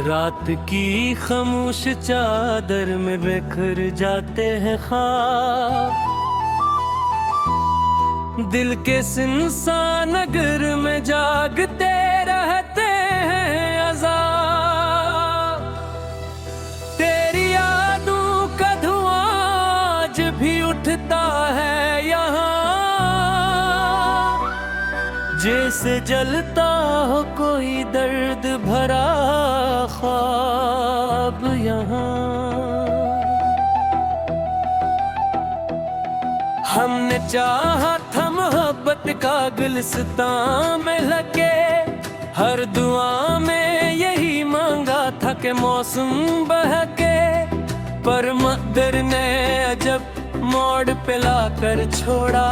रात की खामोश चादर में बिखर जाते हैं ख्वाब, दिल के सुनसान नगर में जागते रहते हैं अज़ाब। तेरी यादों का धुआं आज भी उठता है यहाँ, जैसे जलता हो कोई दर्द भरा ख्वाब यहाँ। हमने चाहा था मोहब्बत का गुलिस्तां में लगे, हर दुआ में यही मांगा था कि मौसम बहके, पर मक़दर ने अजब मोड़ पे लाकर छोड़ा,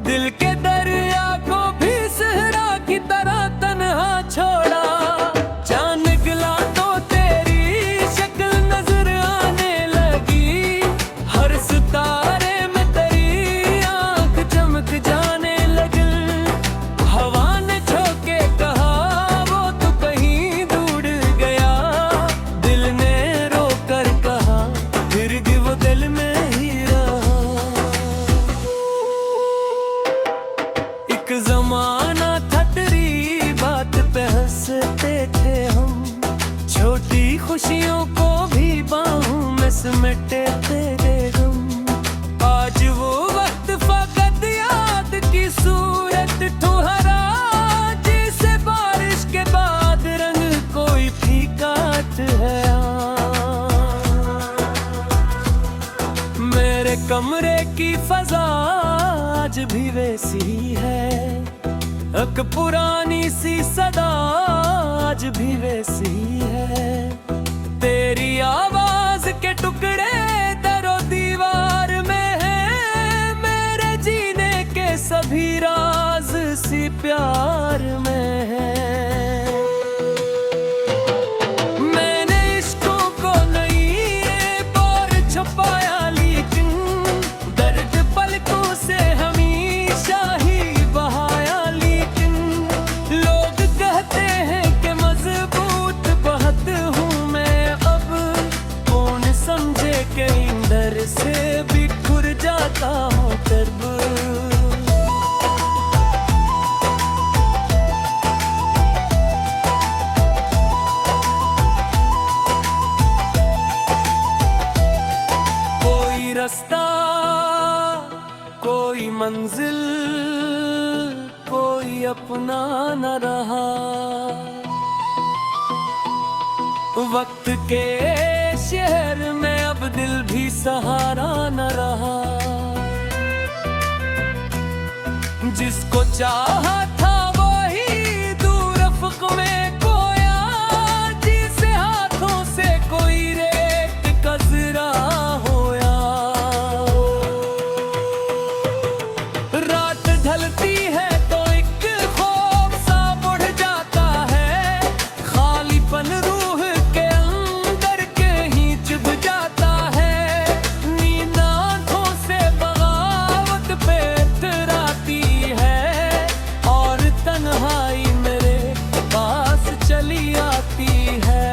दिल के दरिया को भी सहरा की तरह तन्हा छोड़ा। चांद निकला तो तेरी शक्ल नजर आने लगी, हर सितारे में तेरी आंख चमक जाने लगी। हवा ने झोंके कहा वो तो कहीं दूर गया, दिल ने रोकर कहा फिर भी वो दिल में ही रहा। एक जमाना था तेरी बात पे हंसते थे हम, छोटी खुशियों को भी बाहों में समेटे तेरे गम। आज वो वक्त फकत याद की सूरत ठुहरा, जैसे बारिश के बाद रंग कोई फीका है। मेरे कमरे की फजा आज भी वैसी है, एक पुरानी सी सदा आज भी वैसी है। तेरी आवाज के टुकड़े दरो दीवार में है, मेरे जीने के सभी राज सी प्यार में है। मैंने इश्कों को नहीं बार छुपाया, लेकिन दर्द पलकों से हमेशा ही बहाया। लेकिन लोग कहते हैं कि मजबूत बहुत हूँ मैं, अब कौन समझे कि अंदर से बिखर जाता हूँ तब। कोई रास्ता, कोई मंजिल, कोई अपना न रहा, वक्त के शहर में अब दिल भी सहारा न रहा। जिसको चाहा था वही दूर रफ़्क़ में खोया, जिसे हाथों से कोई रेत कज़रा होया। रात ढलती है तो एक खौफ सा बढ़ जाता है, खालीपन रूह के अंदर कहीं चुभ जाता है। नींद आँखों से बगावत पे इतराती है, और तन्हाई मेरे पास चली आती है।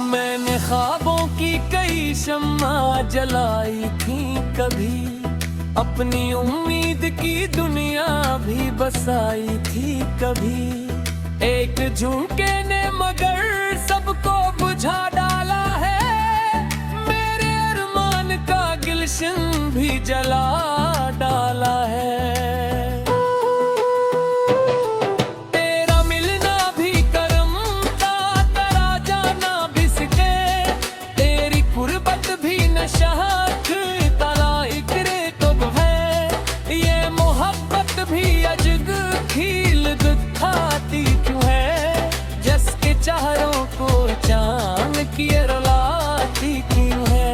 मैंने ख्वाबों की कई शम्मा जलाई थी कभी, अपनी उम्मीद की दुनिया भी बसाई थी कभी। एक झुमके ने मगर सबको बुझा डाला है, मेरे अरमान का गुलशन भी जला डाला है। तेरा मिलना भी करम था, तेरा जाना भी सिके, तेरी कुर्बत भी नशाक तला इकरे कब है। ये मोहब्बत भी अजग खील दिखाती क्यों है, जिसके चारों को चांद की रुलाती क्यों है।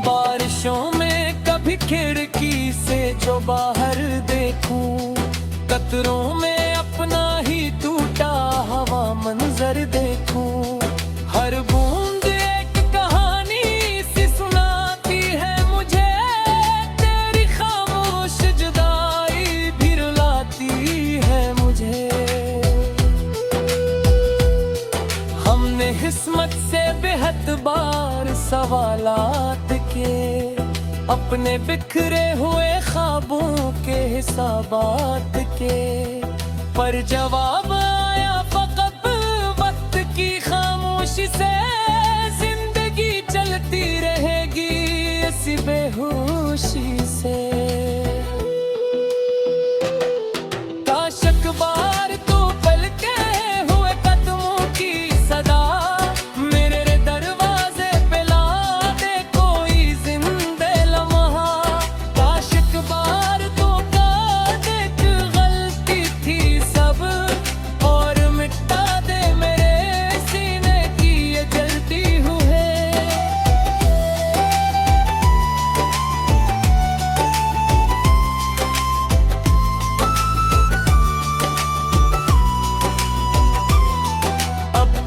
बारिशों में कभी खिड़की से जो बाहर देखूं, कतरों में अपना ही टूटा हवा मंजर देखूं। हर बूंद एक कहानी सी सुनाती है मुझे, तेरी सवालात के, अपने बिखरे हुए ख्वाबों के हिसाबात के। पर जवाब आया फकत वक्त की खामोशी से, जिंदगी चलती रहेगी इसी बेहोशी से। काश अखबार तो पलके हुए कदमों की सदा, मेरे दरवाजे पे ला दे कोई जिंदे लम्हा। काश अखबार तो काद एक गलती थी सब, और मिटा दे मेरे सीने की ये जलती हुए।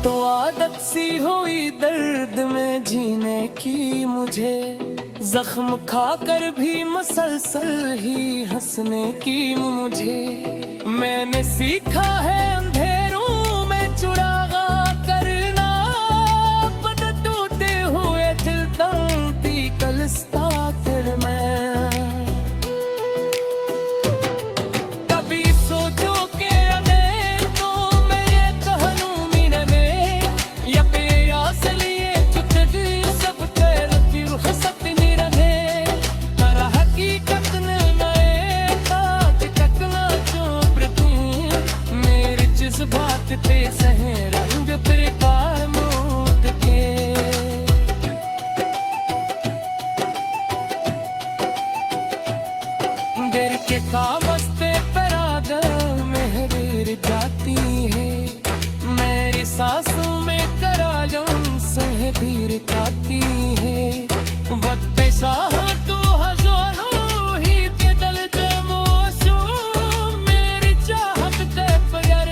तो आदत सी हुई दर्द में जीने की मुझे, जख्म खाकर भी मुसलसल ही हंसने की मुझे। मैंने सीखा है अंधेरों में चुरागा करना, पद टूटे हुए दिल तंगती कलस्ता फिर मैं। कभी सोचो के बात पे सहे रंग प्रकार मोद के। दिल के कागज पे परागल मेहर जाती है, मेरी सांसों में कराजम सहबीर जाती है। वक्त पे साहतों हजारों ही के दल के मौसम, मेरी चाहत के प्यार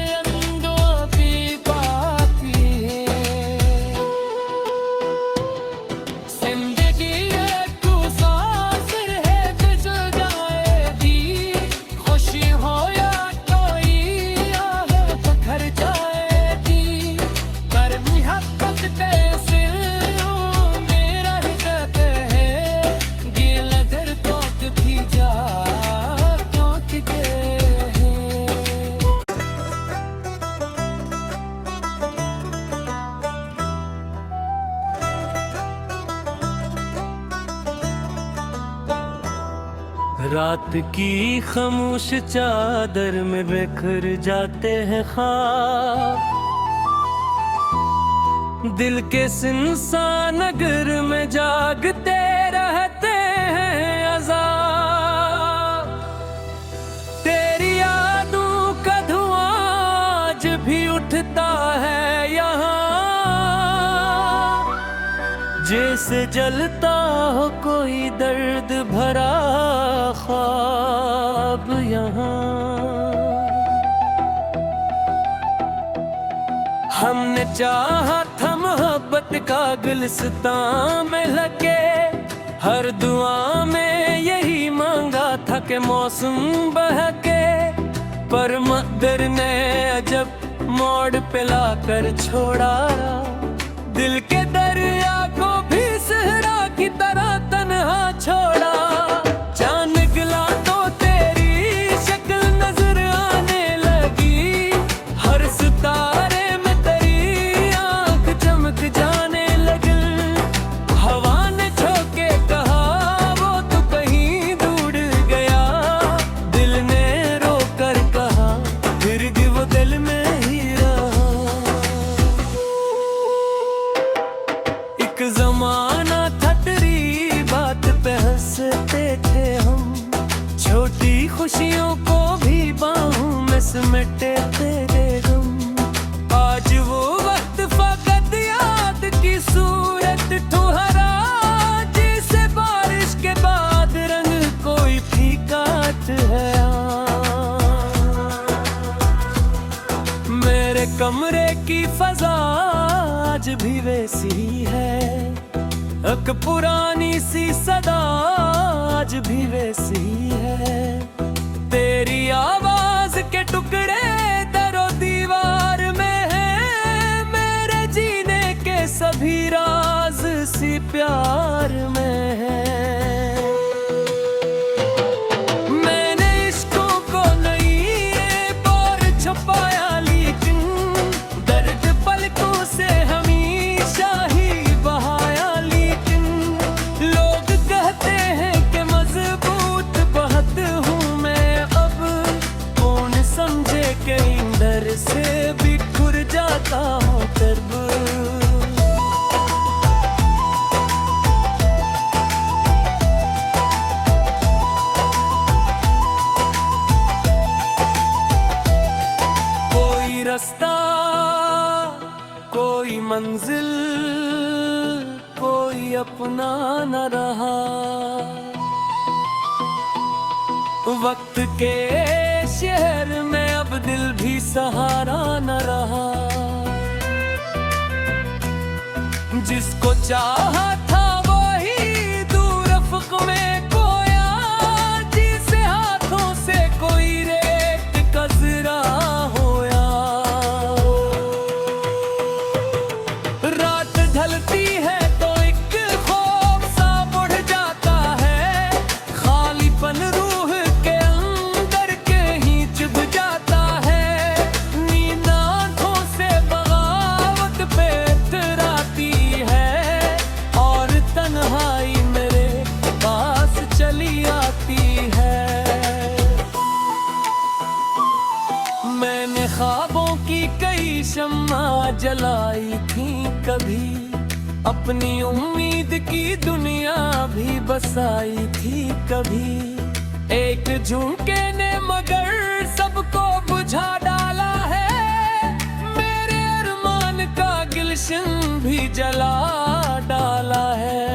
रात की खामोश चादर में बिखर जाते हैं ख्वाब, दिल के सुनसान नगर में जागते रहते हैं अज़ाब। तेरी यादों का धुआं आज भी उठता है यहाँ, जैसे जलता हो कोई दर्द भरा ख्वाब यहाँ। हमने चाहा था मोहब्बत का गुलिस्तान में लगे, हर दुआ में यही मांगा था कि मौसम बहके। पर मक़दर ने अजब मोड़ पे लाकर छोड़ा, दिल के दरिया को भी सहरा की तरह तन्हा छोड़ा। चांद निकला तो तेरी शक्ल नजर आने लगी, हर सितारे में तेरी आंख चमक जाने लगी। हवा ने झोंके कहा वो तो कहीं दूर गया, दिल ने रोकर कहा फिर भी वो दिल में ही रहा। एक जमाना था तेरी बात पे हंसते थे हम, छोटी खुशियों को भी बाहों में समेटे तेरे गम। आज वो वक्त फकत याद की सूरत ठुहरा, जैसे बारिश के बाद रंग कोई फीका है। मेरे कमरे की फजा आज भी वैसी है, एक पुरानी सी सदा आज भी वैसी है। तेरी आवाज के टुकड़े दरो दीवार में है, मेरे जीने के सभी राज सी इसी प्यार में है। मैंने इश्कों को नहीं और छुपाया, लेकिन दर्द पलकों से हमेशा ही बहाया। लेकिन लोग कहते हैं कि मजबूत बहुत हूँ मैं, अब कौन समझे कि अंदर से बिखर जाता हूँ तब। रास्ता, कोई मंजिल, कोई अपना न रहा। वक्त के शहर में अब दिल भी सहारा न रहा। जिसको चाहा था वही दूर अफ़क़ में खोया, जिसे हाथों से कोई रेत कज़रा होया। रात ढलती है तो एक खौफ सा बढ़ जाता है, खालीपन रूह के अंदर कहीं चुभ जाता है। नींद आँखों से बगावत पे इतराती है, और तन्हाई मेरे पास चली आती है। मैंने ख्वाबों की कई शम्मा जलाई थी कभी, अपनी उम्मीद की दुनिया भी बसाई थी कभी। एक झुमके ने मगर सबको बुझा डाला है, मेरे अरमान का गुलशन भी जला डाला है।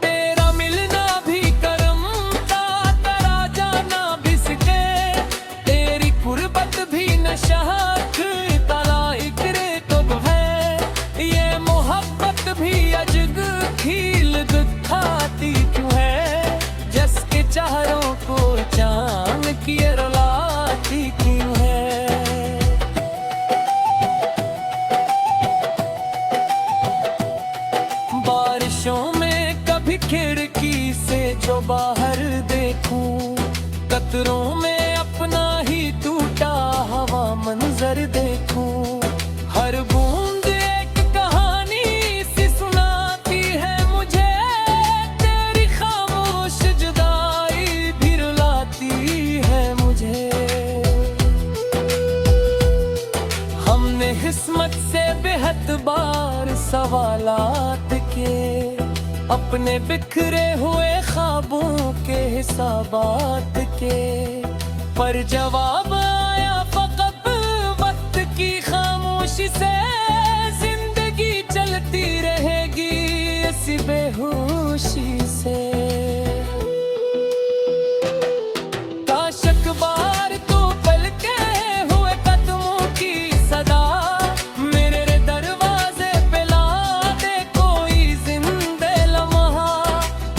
तेरा मिलना भी करम था, तेरा जाना भी सिके, तेरी कुर्बत भी नशा दिखाती क्यों है, जिसके चारों को चांद की रुलाती क्यों है। बारिशों में कभी खिड़की से जो बाहर देखूं, कतरों में अपना ही टूटा हवा मंजर देखूं। हर बूंद एक कहानी सी सुनाती है मुझे, तेरी खामोश जुदाई भी रुलाती है मुझे। हमने किस्मत से बेहद बार सवालात के, अपने बिखरे हुए ख्वाबों के हिसाबात के, पर जवाब आया फकत वक्त की खामोशी से। जिंदगी चलती रहेगी इसी बेहोशी से। काश अखबार तो पलके हुए कदमों की सदा, मेरे दरवाजे पे ला दे कोई जिंदे लम्हा।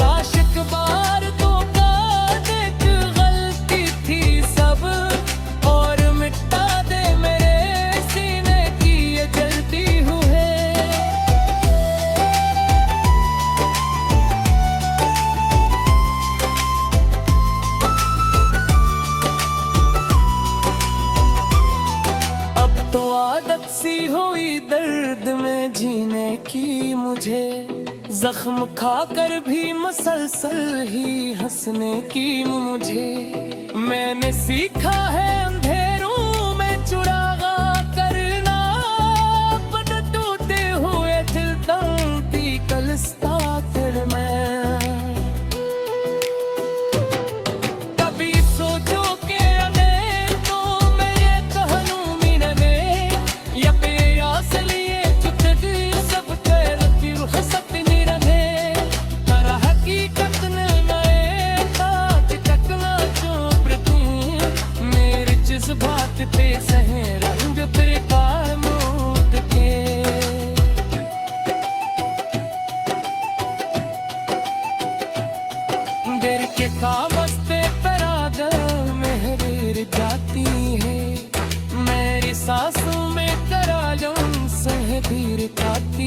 काश अखबार तो काद एक गलती थी सब, और मिटा दे मेरे सीने की ये जलती हुए। अब तो आदत सी हुई दर्द में जीने की मुझे, जख्म खाकर भी मुसलसल ही हंसने की मुझे। मैंने सीखा है अंधेरों में चुरागा करना, अपना टूटे हुए दिल तंती कलस्ता तेरे में। कभी सोचो के अने तो मैं ये कहूँ मिलने, या प्यास लिए चुटकी सब तेरे की रुखसत नहीं रहे। पर हकीकत ने नए ताज टकना चोप तू, मेरे जज्बात पे सहे रंग बेकार मूड के। दिल के कागज पे परागल मेहर जाती है, मेरी सांसों में करालों से भीड़ खाती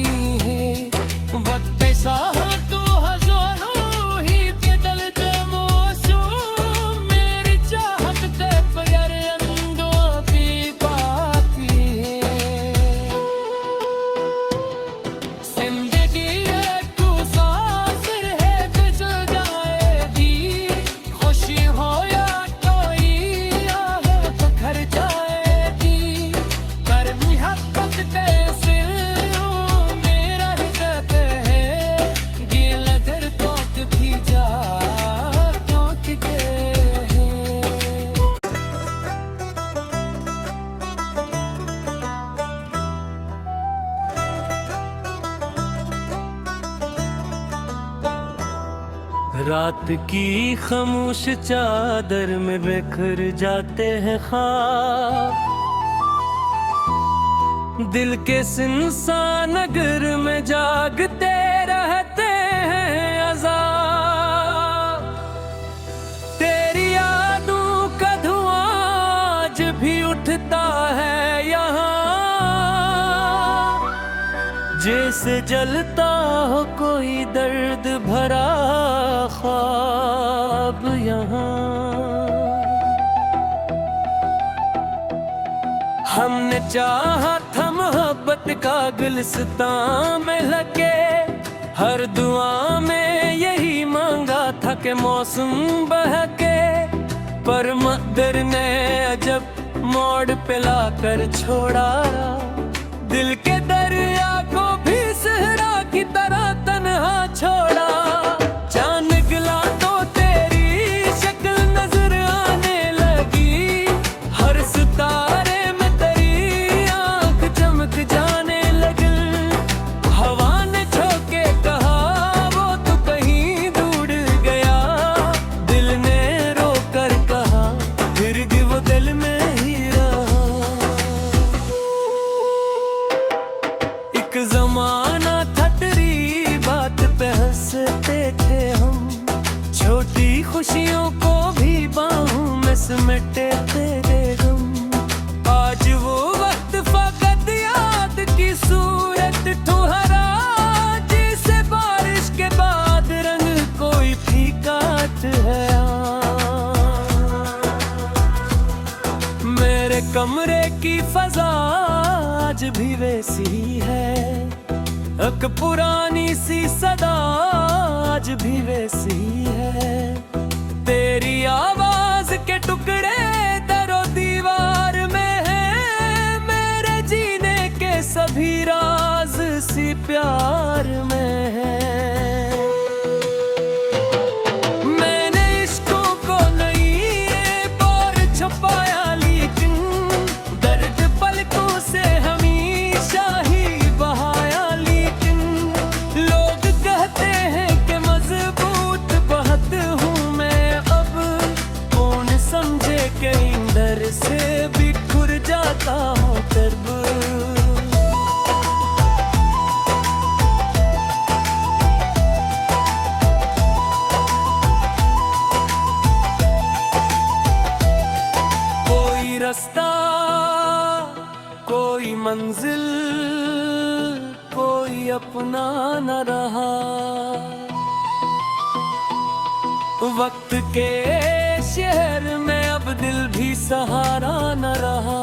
साह तू हजारों ही बदलते मौसम मेरी चाहत ते प्यार अंदों भी बाकी है जिंदगी एक तू सांस है गुजर जाएगी खुशी हो या कोई आह तो घर जाएगी कर मोहब्बत के रात की खामोश चादर में बिखर जाते हैं ख्वाब दिल के सुनसान नगर में जागते रहते हैं अज़ाब तेरी यादों का धुआं आज भी उठता है यहाँ जैसे जलता हो कोई दर्द भरा ख्वाब यहाँ हमने चाहा था मोहब्बत का गुलिस्तान में लगे हर दुआ में यही मांगा था कि मौसम बहके पर मक़दर ने अजब मोड़ पे लाकर छोड़ा दिल के दरिया को भी सहरा की तरह तन्हा छोड़ा चांद निकला तो तेरी शक्ल नजर आने लगी हर सितारे में तेरी आंख चमक जाने लगी हवा ने झोंके कहा वो तो कहीं दूर गया दिल ने रोकर कहा फिर भी वो दिल में ही जमाना था तेरी बात पे हंसते थे हम छोटी खुशियों को भी बाहों में समेटे तेरे गम आज वो वक्त फकत याद की सूरत ठुहरा जिसे बारिश के बाद रंग कोई फीकाट है मेरे कमरे की फजा आज भी वैसी है एक पुरानी सी सदा आज भी वैसी है तेरी आवाज के टुकड़े दरो दीवार में है मेरे जीने के सभी राज सी प्यार में है मैंने इश्कों को नहीं बार छुपाया लेकिन दर्द पलकों से हमेशा ही बहाया लेकिन लोग कहते हैं कि मजबूत बहुत हूँ मैं अब कौन समझे कि अंदर से बिखर जाता हूँ तब कोई रास्ता कोई मंजिल कोई अपना न रहा वक्त के शहर में अब दिल भी सहारा न रहा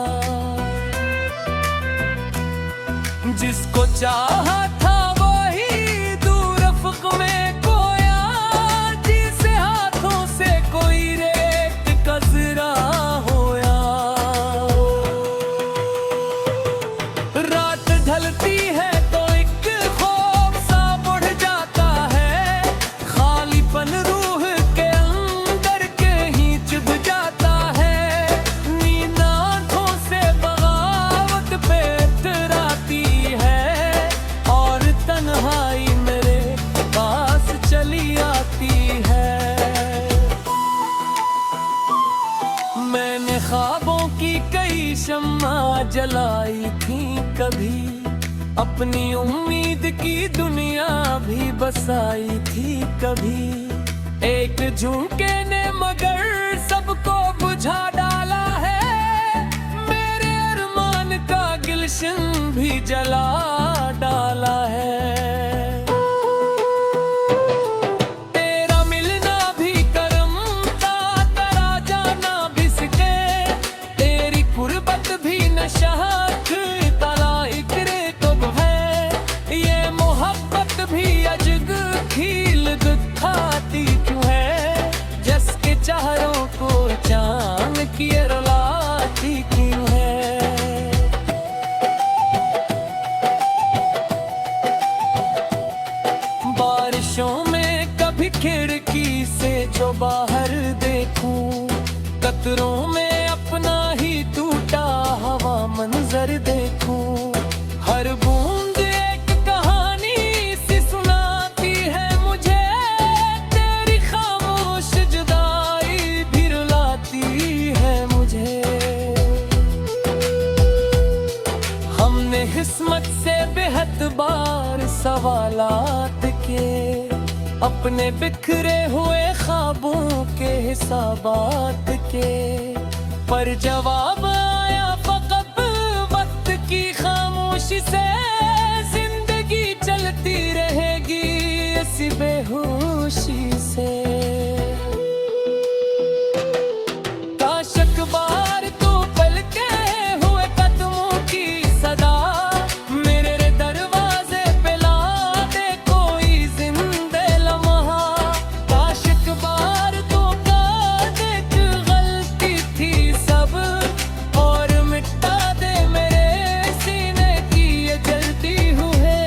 जिसको चाहा था वही दूर रफ़्क़ में खोया जिसे हाथों से कोई रेत कजरा होया रात ढलती है तो एक खौफ सा बढ़ जाता है खालीपन रूह के अंदर कहीं चुभ जाता है नींद आँखों से बगावत पे इतराती है और तन्हाई मेरे पास चली आती है मैंने ख्वाबों की कई शम्मा जलाई थी कभी अपनी उम्मीद की दुनिया भी बसाई थी कभी एक झुमके ने मगर सबको बुझा डाला है मेरे अरमान का गुलशन भी जला डाला है कि ये रुलाती क्यों है। बारिशों में कभी खिड़की से जो बाहर देखूं, कतरों में अपना ही टूटा हवा मंजर देखूं। हर बूंद एक कहानी सी सुनाती है मुझे, तेरी खामोश जुदाई भी रुलाती है मुझे। हमने किस्मत से बेहद बार सवालात के, अपने बिखरे हुए ख्वाबों के हिसाबात के, पर जवाब आया फकत वक्त की खामोशी से। जिंदगी चलती रहेगी इसी बेहोशी से। काश अखबार तो पलके हुए कदमों की सदा, मेरे दरवाजे पे ला दे कोई जिंदे लम्हा। काश अखबार तो काद एक गलती थी सब, और मिटा दे मेरे सीने की ये जलती हुए।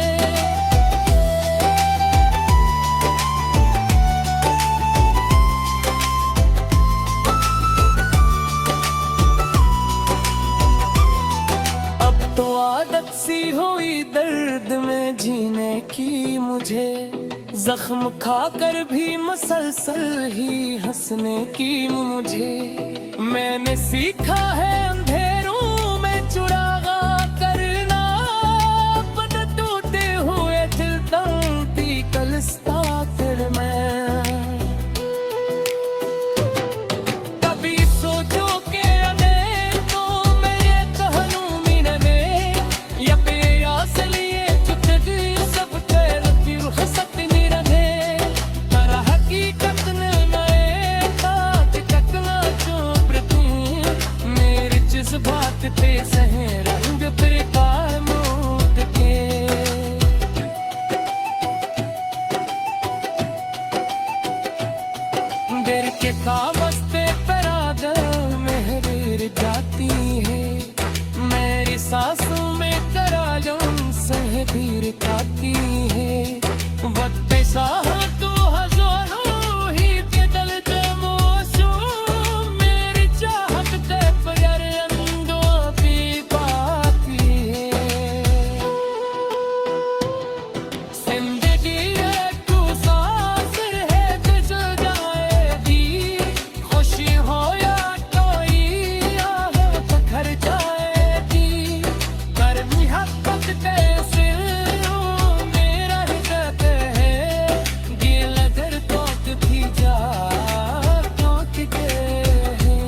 अब तो आदत सी हुई दर्द में जीने की मुझे, जख्म खाकर भी मुसलसल ही हंसने की मुझे। मैंने सीखा है अंधेरों में चुरागा करना, अपने टूटे हुए दिल तड़पी कलस्ता फिर मैं। कभी सोचो के अने तो मैं ये कहलूं मिनने, या प्यास लिए चुटकी सब तेर की रुखसत निरने। पर हकीकत ने नए तात टकना चोप तू, मेरे जज्बात पे सहे रंग बेकार मौत के। दिल के कावस्ते पर आदर मेहर जाती है, मेरी सांसों में करालों से भीड़ खाती है। वक्त साह तो हजारों ही के दल के मौसम, मेरी चाहत के प्यार अंदो भी बाकी है। जिंदगी एक तू सांस है गुजर जाएगी, खुशी हो या कोई आह पत्थर जाएगी। कर मोहब्बत के सिरों मेरा ही कहते हैं, गिल दर तोक भी जा तोक के है।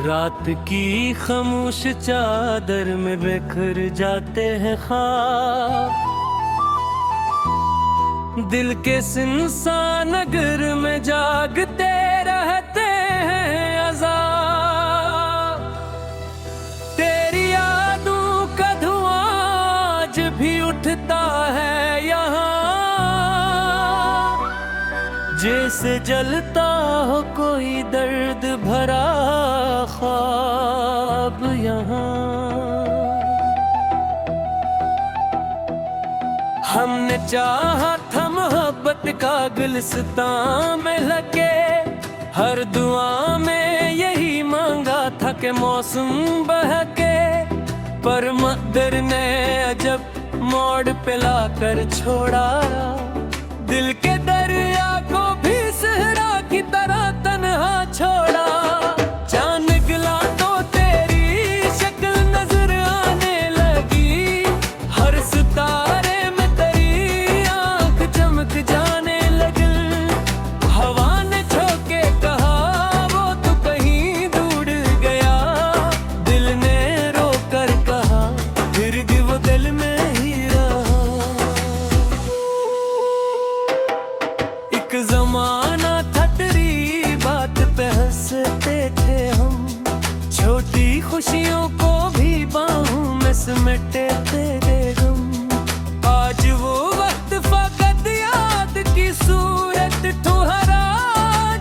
रात की खामोश चादर में बिखर जाते हैं ख्वाब, दिल के सुनसान नगर में जागते रहते हैं अज़ाब। तेरी यादों का धुआं आज भी उठता है यहाँ, जैसे जलता हो कोई दर्द भरा ख्वाब यहाँ। हमने चाहा था मोहब्बत का गुलिस्तां में लगे, हर दुआ में यही मांगा था कि मौसम बहके। पर मक़दर ने अजब मोड़ पे लाकर छोड़ा, दिल के दरिया को भी सहरा की तरह तन्हा छोड़ा। चांद निकला तो तेरी शक्ल नजर आने लगी, हर सितारे में तेरी आंख चमक जाने लगी। हवा ने झोंके कहा वो तो कहीं दूर गया, दिल ने रोकर कहा फिर भी वो दिल में ही रहा। एक जमाना था तेरी बात पे हंसते थे, मिटे तेरे गम। आज वो वक्त फकत याद की सूरत ठुहरा,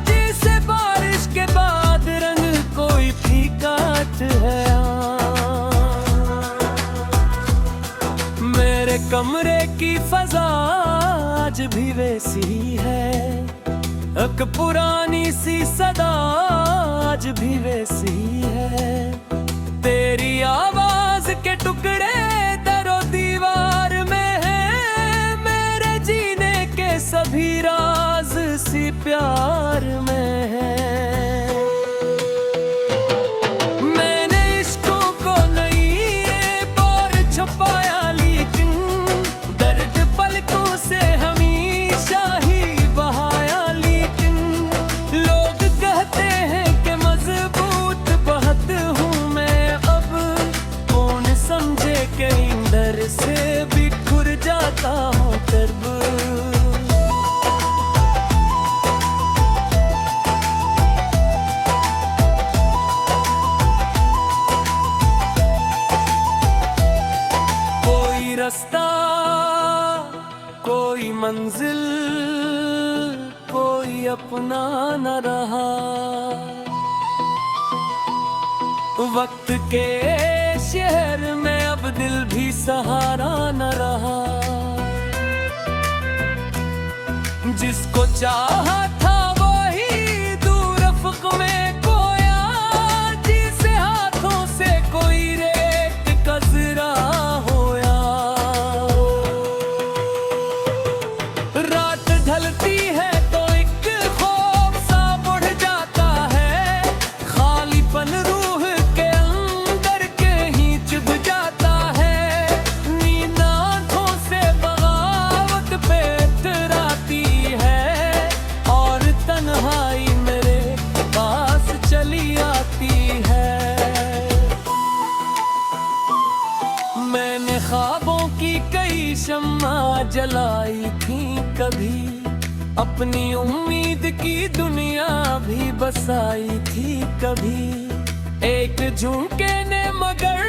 जैसे बारिश के बाद रंग कोई फीका है। मेरे कमरे की फजा आज भी वैसी है, एक पुरानी सी सदा आज भी वैसी है। तेरी आवाज के टुकड़े दरो दीवार में है, मेरे जीने के सभी राज सी प्यार में है। मैंने इश्कों को नहीं बार छुपाया, लेकिन दर्द पलकों से हमेशा ही बहाया। लेकिन लोग कहते हैं कि मजबूत बहुत हूँ मैं, अब कौन समझे कि अंदर से बिखर जाता हूँ दर्द। कोई रास्ता, कोई मंजिल, कोई अपना न रहा। वक्त के शहर में अब दिल भी सहारा न रहा। जिसको चाहा था वही दूर रफ़्क़ में खोया, जिसे हाथों से कोई रेत कजरा होया। रात ढलती है तो एक खौफ सा बढ़ जाता है, खालीपन रूह के अंदर कहीं चुभ जाता है। नींद आँखों से बगावत पे इतराती है, और तन्हाई मेरे पास चली आती है। मैंने ख्वाबों की कई शम्मा जलाई थी कभी, अपनी उम्मीद की दुनिया भी बसाई थी कभी। एक झुमके ने मगर